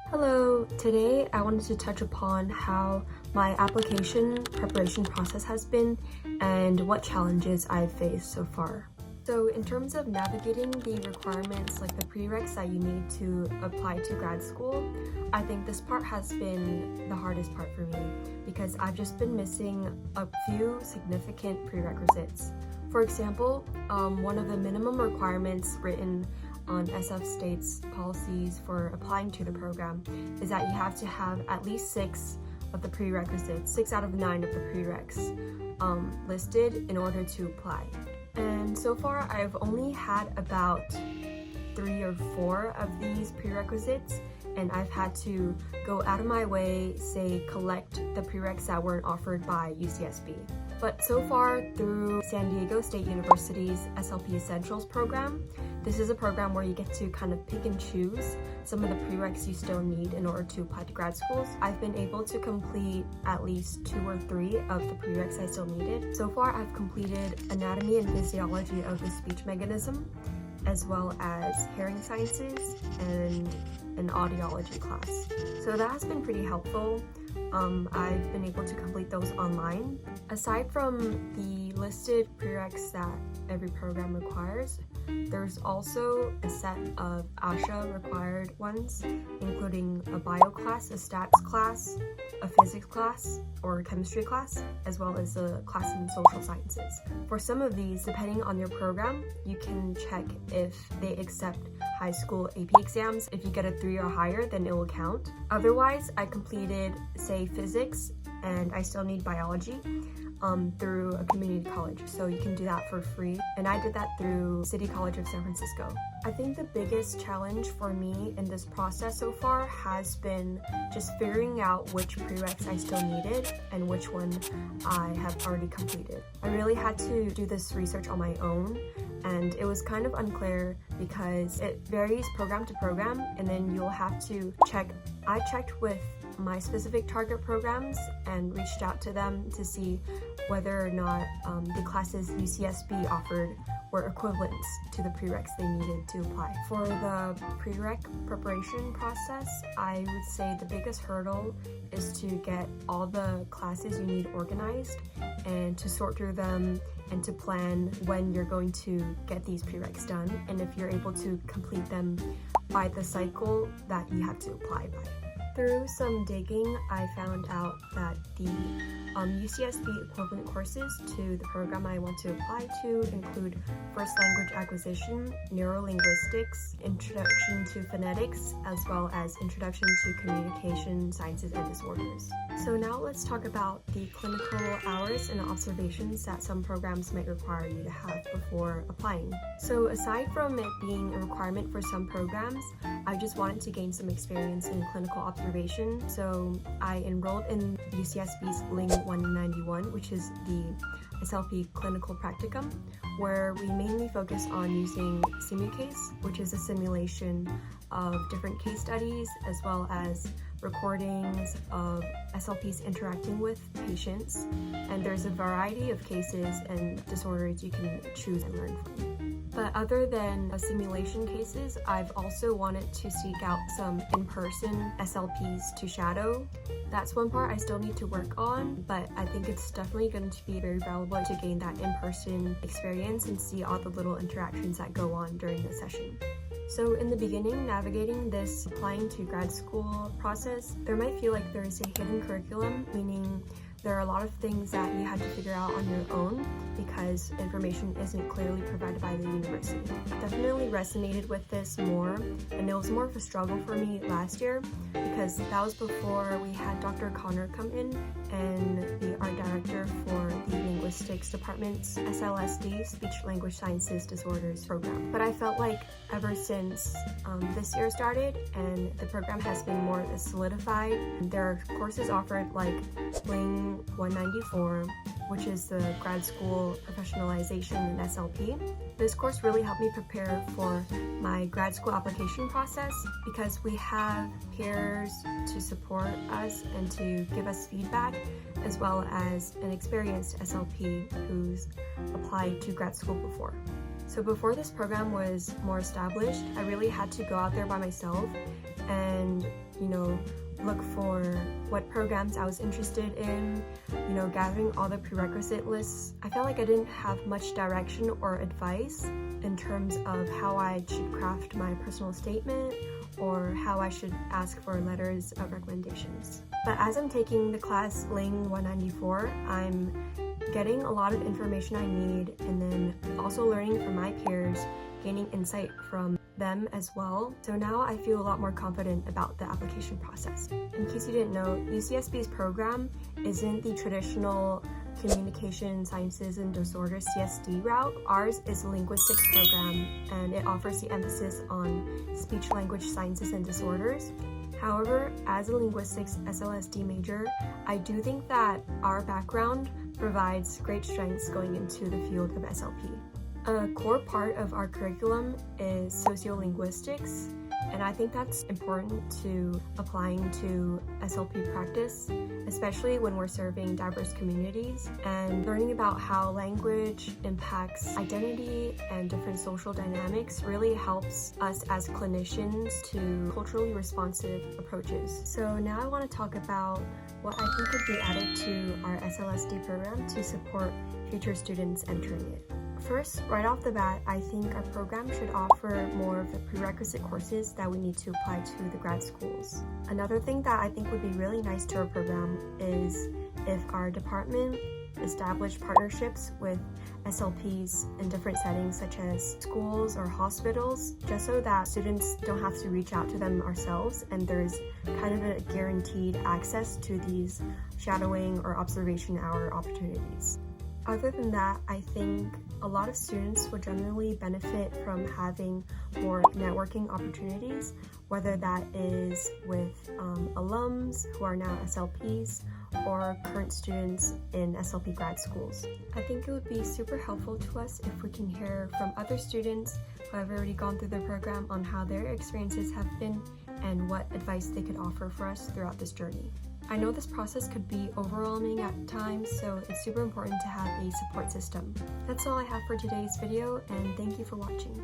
Hello, today I wanted to touch upon how my application preparation process has been and what challenges I've faced so far. So in terms of navigating the requirements, like the prereqs that you need to apply to grad school, I think this part has been the hardest part for me because I've just been missing a few significant prerequisites. For example, one of the minimum requirements written on SF State's policies for applying to the program is that you have to have at least 6 of the prerequisites, 6 out of 9 of the prereqs listed in order to apply. And so far I've only had about 3 or 4 of these prerequisites, and I've had to go out of my way, say, collect the prereqs that weren't offered by UCSB. But so far, through San Diego State University's SLP Essentials program, this is a program where you get to kind of pick and choose some of the prereqs you still need in order to apply to grad schools. I've been able to complete at least 2 or 3 of the prereqs I still needed. So far, I've completed anatomy and physiology of the speech mechanism, as well as hearing sciences and an audiology class. So that has been pretty helpful. I've been able to complete those online. Aside from the listed prereqs that every program requires, there's also a set of ASHA required ones, including a bio class, a stats class, a physics class, or a chemistry class, as well as a class in social sciences. For some of these, depending on your program, you can check if they accept high school AP exams. If you get a 3 or higher, then it will count. Otherwise, I completed, say, physics, and I still need biology through a community college, so you can do that for free, and I did that through City College of San Francisco. I think the biggest challenge for me in this process so far has been just figuring out which prereqs I still needed and which one I have already completed. I really had to do this research on my own, and it was kind of unclear because it varies program to program, and then you'll have to check. I checked with my specific target programs and reached out to them to see whether or not the classes UCSB offered were equivalents to the prereqs they needed to apply. For the prereq preparation process, I would say the biggest hurdle is to get all the classes you need organized and to sort through them and to plan when you're going to get these prereqs done, and if you're able to complete them by the cycle that you have to apply by. Through some digging, I found out that the UCSB equivalent courses to the program I want to apply to include First Language Acquisition, Neurolinguistics, Introduction to Phonetics, as well as Introduction to Communication Sciences and Disorders. So now let's talk about the clinical hours and observations that some programs might require you to have before applying. So aside from it being a requirement for some programs, I just wanted to gain some experience in clinical observation, so I enrolled in UCSB's Ling 191, which is the SLP clinical practicum, where we mainly focus on using SimuCase, which is a simulation of different case studies, as well as recordings of SLPs interacting with patients. And there's a variety of cases and disorders you can choose and learn from. But other than simulation cases, I've also wanted to seek out some in-person SLPs to shadow. That's one part I still need to work on, but I think it's definitely going to be very valuable to gain that in-person experience and see all the little interactions that go on during the session. So in the beginning, navigating this applying to grad school process, there might feel like there is a hidden curriculum, meaning there are a lot of things that you had to figure out on your own because information isn't clearly provided by the university. I definitely resonated with this more, and it was more of a struggle for me last year because that was before we had Dr. Connor come in and be our director for the Linguistics department's SLSD, Speech-Language Sciences Disorders program. But I felt like ever since this year started and the program has been more solidified, there are courses offered like Ling 194, which is the grad school professionalization in SLP. This course really helped me prepare for my grad school application process because we have peers to support us and to give us feedback, as well as an experienced SLP who's applied to grad school before. So before this program was more established, I really had to go out there by myself and look for what programs I was interested in, gathering all the prerequisite lists. I felt like I didn't have much direction or advice in terms of how I should craft my personal statement or how I should ask for letters of recommendations. But as I'm taking the class Ling 194, I'm getting a lot of information I need, and then also learning from my peers, gaining insight from them as well. So now I feel a lot more confident about the application process. In case you didn't know, UCSB's program isn't the traditional Communication Sciences and Disorders CSD route. Ours is a linguistics program, and it offers the emphasis on speech-language sciences and disorders. However, as a linguistics SLSD major, I do think that our background provides great strengths going into the field of SLP. A core part of our curriculum is sociolinguistics, and I think that's important to applying to SLP practice, especially when we're serving diverse communities, and learning about how language impacts identity and different social dynamics really helps us as clinicians to culturally responsive approaches. So now I want to talk about what I think could be added to our SLSD program to support future students entering it. First, right off the bat, I think our program should offer more of the prerequisite courses that we need to apply to the grad schools. Another thing that I think would be really nice to our program is if our department established partnerships with SLPs in different settings such as schools or hospitals, just so that students don't have to reach out to them ourselves and there's kind of a guaranteed access to these shadowing or observation hour opportunities. Other than that, I think a lot of students would generally benefit from having more networking opportunities, whether that is with alums who are now SLPs or current students in SLP grad schools. I think it would be super helpful to us if we can hear from other students who have already gone through the program on how their experiences have been and what advice they could offer for us throughout this journey. I know this process could be overwhelming at times, so it's super important to have a support system. That's all I have for today's video, and thank you for watching.